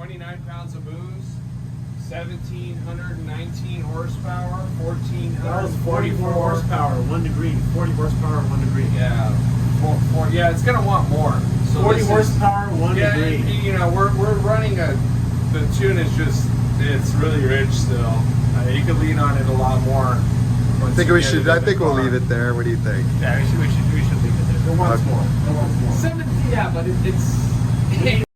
29 pounds of booze, 1,719 horsepower, 1,444 horsepower, 1 degree. 40 horsepower, 1 degree. Yeah, yeah, it's gonna want more. So 40 horsepower, 1 degree. And, you know, we're running the tune is just, it's really rich still. You can lean on it a lot more. I think we should. I think we'll leave it there. What do you think? Yeah, we should leave it there. It wants more. It wants more. 70, yeah, but it's